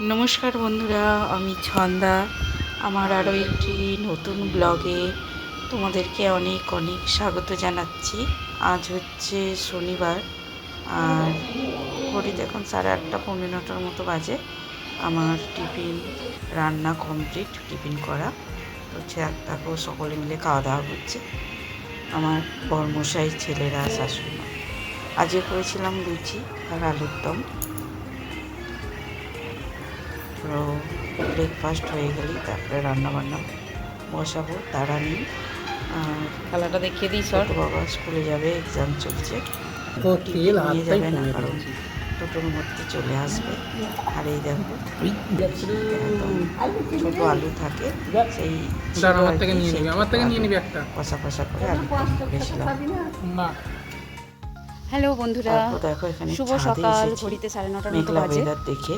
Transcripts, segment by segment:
নমস্কার বন্ধুরা, আমি ছন্দা। আমার আরও একটি নতুন ব্লগে তোমাদেরকে অনেক অনেক স্বাগত জানাচ্ছি। আজ হচ্ছে শনিবার, আর ঘড়িতে এখন 8:30-9টার মতো বাজে। আমার টিফিন রান্না কমপ্লিট, টিফিন করা হচ্ছে। তারপর সকলে মিলে খাওয়া দাওয়া করছে, আমার বরমশাই, ছেলেরা, শাশুড়ি মা। আজকে করেছিলাম লুচি আর আলুর দম। তো ব্রেকফাস্ট হয়ে গেলেই তারপরে রান্নাবান্না বসাবো, তাড়া নেই। আর খেলাটা দেখিয়ে দিই ছোটো সর। বাবা স্কুলে যাবে, এক্সাম চলছে, তো টিফিন তেল নিয়ে হাতটাই যাবে না, কমে কারণ দিয়েছি। দুটোর মধ্যে চলে আসবে। আর এই দেখো একদম ওই ছোটো আলু থাকে, সেই ছিল দাঁড়া, আমার আর থেকে কি, নিয়ে সেই নিবি, আমার ছোটো থেকে নিয়ে আলু নিবি একটা। কষা কষা করে আলুর দম করেছিলাম। না, হ্যালো বন্ধুরা, তারপর দেখো এখানে শুভ ছাদে সকাল। এসেছি, ঘড়িতে 9:30 মতো মেঘলা বাজে। ওয়েদার দেখে।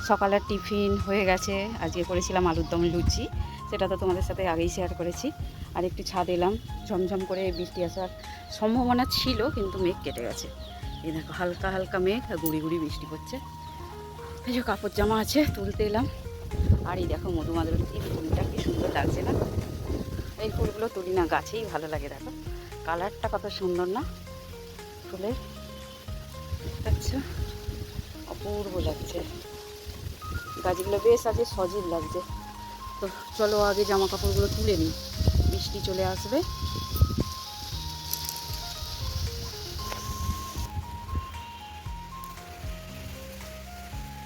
সকালের টিফিন হয়ে গেছে। আজকে করেছিলাম আলুর দম লুচি, সেটা তো তোমাদের সাথে আগেই শেয়ার করেছি। আর একটু ছাদ এলাম, ঝমঝম করে বৃষ্টি আসার সম্ভাবনা ছিল, কিন্তু মেঘ কেটে গেছে। এই দেখো হালকা হালকা মেঘ আর গুড়ি গুড়ি বৃষ্টি পড়ছে। এই যে কাপড় জামা আছে, তুলতে এলাম। আর এই দেখো মধুমালতী ফুলটা কি সুন্দর লাগছে না? এই ফুলগুলো তুলি না, গাছেই ভালো লাগে। দেখো কালারটা কত সুন্দর না ফুলের, আচ্ছা অপূর্ব লাগছে। গাছগুলো বেশ আজকে সজীব লাগছে। তো চলো আগে জামা কাপড়গুলো তুলে নিই, বৃষ্টি চলে আসবে।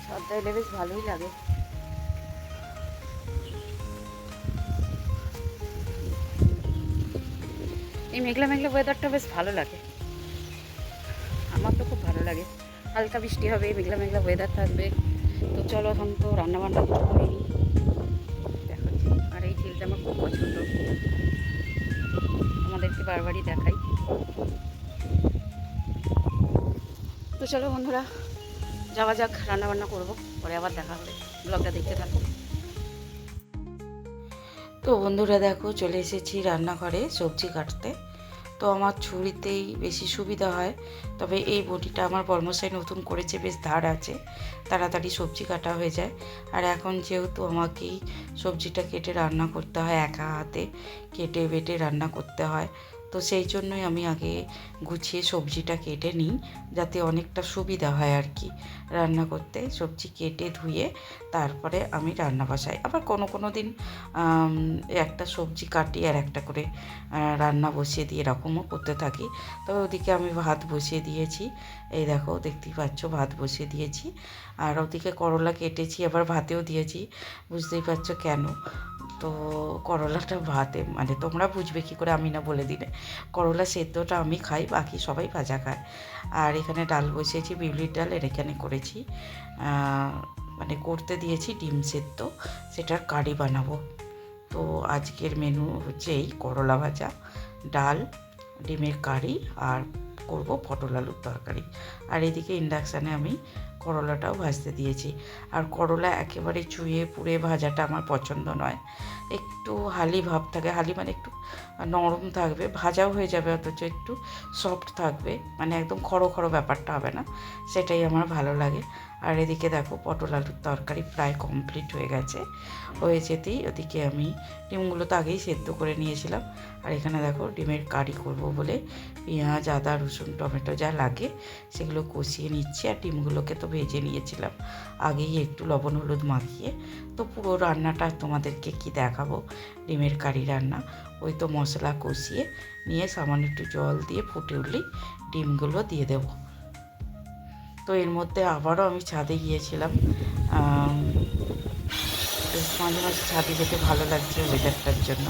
ছাদটা এলে বেশ ভালোই লাগে। এই মেঘলা মেঘলা ওয়েদারটা বেশ ভালো লাগে, আমার তো খুব ভালো লাগে। হালকা বৃষ্টি হবে, মেঘলা মেঘলা ওয়েদার থাকবে। তো চলো এখন তো রান্নাবান্না কিছু করে নিই, দেখাচ্ছি। আর এই ঝিলটা আমার খুব পছন্দ, আমাদেরকে বারবারই দেখাই। তো চলো বন্ধুরা, যাওয়া যাক, রান্নাবান্না করবো, পরে আবার দেখা হবে। ব্লগটা দেখতে থাকো। তো বন্ধুরা দেখো, চলে এসেছি রান্নাঘরে সবজি কাটতে। তো আমার ছুরিতেই বেশি সুবিধা হয়, তবে এই বটিটা আমার বর্মশাই নতুন করেছে, বেশ ধার আছে, তাড়াতাড়ি সবজি কাটা হয়ে যায়। আর এখন যেহেতু আমাকেই সবজিটা কেটে রান্না করতে হয়, একা হাতে কেটে বেটে রান্না করতে হয়, তো সেই জন্যই আমি আগে গুছিয়ে সবজিটা কেটে নিই, যাতে অনেকটা সুবিধা হয় আর কি রান্না করতে। সবজি কেটে ধুয়ে তারপরে আমি রান্না বসাই। আবার কোনো কোনো দিন একটা সবজি কাটি আর একটা করে রান্না বসিয়ে দিয়ে এরকমও করতে থাকি। তবে ওদিকে আমি ভাত বসিয়ে দিয়েছি, এই দেখো দেখতেই পাচ্ছ ভাত বসিয়ে দিয়েছি। আর ওদিকে করলা কেটেছি, আবার ভাতেও দিয়েছি, বুঝতেই পারছো কেন। তো করলাটা ভাতে, মানে তোমরা বুঝবে কী করে, আমি না বলে দিলে। করলা সেদ্ধটা আমি খাই, বাকি সবাই ভাজা খায়। আর এখানে ডাল বসিয়েছি, বিউলির ডাল, এর এখানে করেছি মানে করতে দিয়েছি ডিম সেদ্ধ, সেটার কারি বানাবো। তো আজকের মেনু হচ্ছে এই করলা ভাজা, ডাল, ডিমের কারি, আর করব পটল আলুর তরকারি। আর এদিকে ইন্ডাকশানে আমি করলাটাও ভাজতে দিয়েছি। আর করলা একেবারে চুইয়ে পুড়ে ভাজাটা আমার পছন্দ নয়, একটু হালি ভাব থাকে, হালি মানে একটু নরম থাকবে, ভাজাও হয়ে যাবে অথচ একটু সফট থাকবে, মানে একদম খড়ো খড়ো ব্যাপারটা হবে না, সেটাই আমার ভালো লাগে। আর এদিকে দেখো পটল আলুর তরকারি প্রায় কমপ্লিট হয়ে গেছে, হয়ে যেতেই ওদিকে আমি ডিমগুলো তো আগেই সেদ্ধ করে নিয়েছিলাম। আর এখানে দেখো ডিমের কারি করব বলে পেঁয়াজ, আদা, রসুন, টমেটো যা লাগে সেগুলো কষিয়ে নিচ্ছি। আর ডিমগুলোকে তো ভেজে নিয়েছিলাম আগেই একটু লবণ হলুদ মাখিয়ে। তো পুরো রান্নাটা তোমাদেরকে কি দেখাবো, ডিমের কারি রান্না। ওই তো মশলা কষিয়ে নিয়ে সামান্য একটু জল দিয়ে ফুটে উঠলেই ডিমগুলো দিয়ে দেবো। তো এর মধ্যে আবারও আমি ছাদে গিয়েছিলাম, বেশ মাঝে মাঝে ছাদে যেতে ভালো লাগছে ওয়েদারটার জন্য।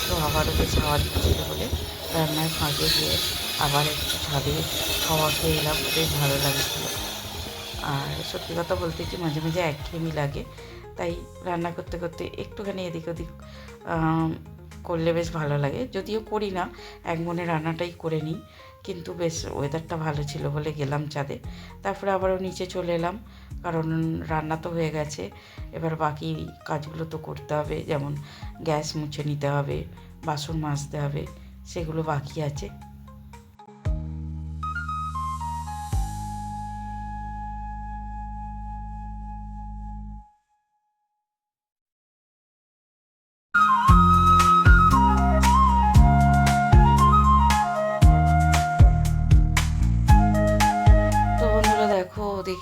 তো আবারও বেশ হাওয়া দিচ্ছিল বলে রান্নার ফাঁকে গিয়ে আবার একটু ছাদে হাওয়া খেয়ে এলাম, বেশ ভালো লাগছিল। আর সত্যি কথা বলতে কি, মাঝে মাঝে একঘেয়েমি লাগে, তাই রান্না করতে করতে একটুখানি এদিক ওদিক করলে বেশ ভালো লাগে। যদিও করি না, এক মনে রান্নাটাই করে নিই, কিন্তু বেশ ওয়েদারটা ভালো ছিল বলে গেলাম ছাদে। তারপরে আবারও নিচে চলে এলাম, কারণ রান্না তো হয়ে গেছে, এবার বাকি কাজগুলো তো করতে হবে, যেমন গ্যাস মুছে নিতে হবে, বাসন মাজতে হবে, সেগুলো বাকি আছে।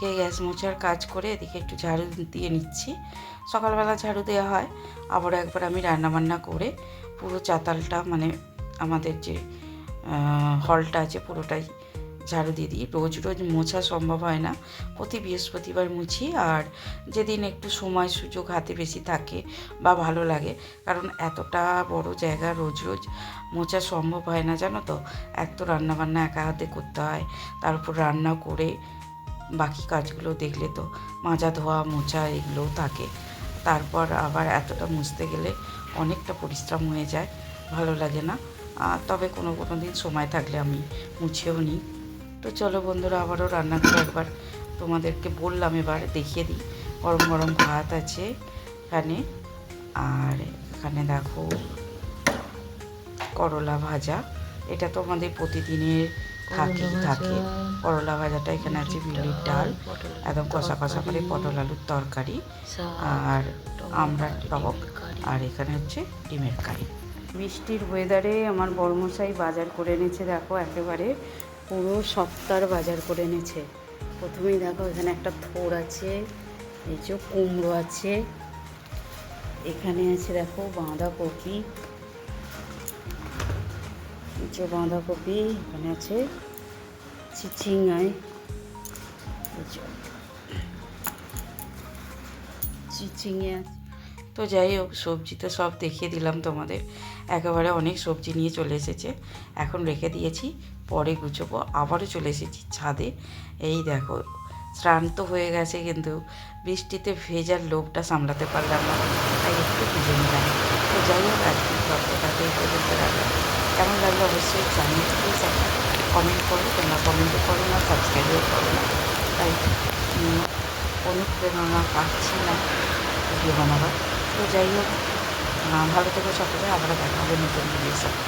এদিকে গ্যাস মোছার কাজ করে এদিকে একটু ঝাড়ু দিয়ে নিচ্ছি। সকালবেলা ঝাড়ু দেওয়া হয়, আবার একবার আমি রান্নাবান্না করে পুরো চাতালটা মানে আমাদের যে হলটা আছে পুরোটাই ঝাড়ু দিয়ে দিই। রোজ রোজ মোছা সম্ভব হয় না, প্রতি বৃহস্পতিবার মুছি। আর যেদিন একটু সময় সুযোগ হাতে বেশি থাকে বা ভালো লাগে, কারণ এতটা বড় জায়গা রোজ রোজ মোছা সম্ভব হয় না জানো তো। এক তো রান্নাবান্না একা হাতে করতে হয়, তার উপর রান্না করে বাকি কাজগুলো দেখলে তো মাজা ধোয়া মোছা এগুলোও থাকে, তারপর আবার এতটা মুছতে গেলে অনেকটা পরিশ্রম হয়ে যায়, ভালো লাগে না। তবে কোনো কোনো দিন সময় থাকলে আমি মুছেও নিই। তো চলো বন্ধুরা, আবারও রান্না করে একবার তোমাদেরকে বললাম, এবার দেখিয়ে দিই। গরম গরম ভাত আছে এখানে, আর এখানে দেখো করলা ভাজা। এটা তো আমাদের প্রতিদিনের থাকে করলা ভাজাটা। এখানে আছে বিউলির ডাল, একদম কষা কষা করে পটল আলুর তরকারি, আর আমরা টক, আর এখানে হচ্ছে ডিমের কারি। বৃষ্টির ওয়েদারে আমার বড়মশাই বাজার করে এনেছে, দেখো একেবারে পুরো সপ্তাহের বাজার করে এনেছে। প্রথমেই দেখো এখানে একটা থোড় আছে, এই যে কুমড়ো আছে, এখানে আছে দেখো বাঁধাকপি, এই যে বাঁধাকপি, এখানে আছে চিচিঙ্গায়, চিচিঙে আছে। তো যাই হোক, সবজি তো সব দেখিয়ে দিলাম তোমাদের, একেবারে অনেক সবজি নিয়ে চলে এসেছে। এখন রেখে দিয়েছি, পরে গুছোবো। আবারও চলে এসেছি ছাদে। এই দেখো, স্নান তো হয়ে গেছে, কিন্তু বৃষ্টিতে ভেজার লোভটা সামলাতে পারলাম না, তাই একটু ভিজে নিলাম। তো যাই হোক, আজকে গল্পটাকে এই পর্যন্ত রাখলাম। কেমন লাগলো অবশ্যই জানিয়ে প্লিজ একটা কমেন্ট করো। তোমরা কমেন্টও করো না, সাবস্ক্রাইবও করো না, তাই অনুপ্রেরণা পাচ্ছি না ভিডিও বানাবার। তো যাই হোক, ভালো থেকো সকলে, আবার দেখা হবে নতুন ভিডিওর সাথে।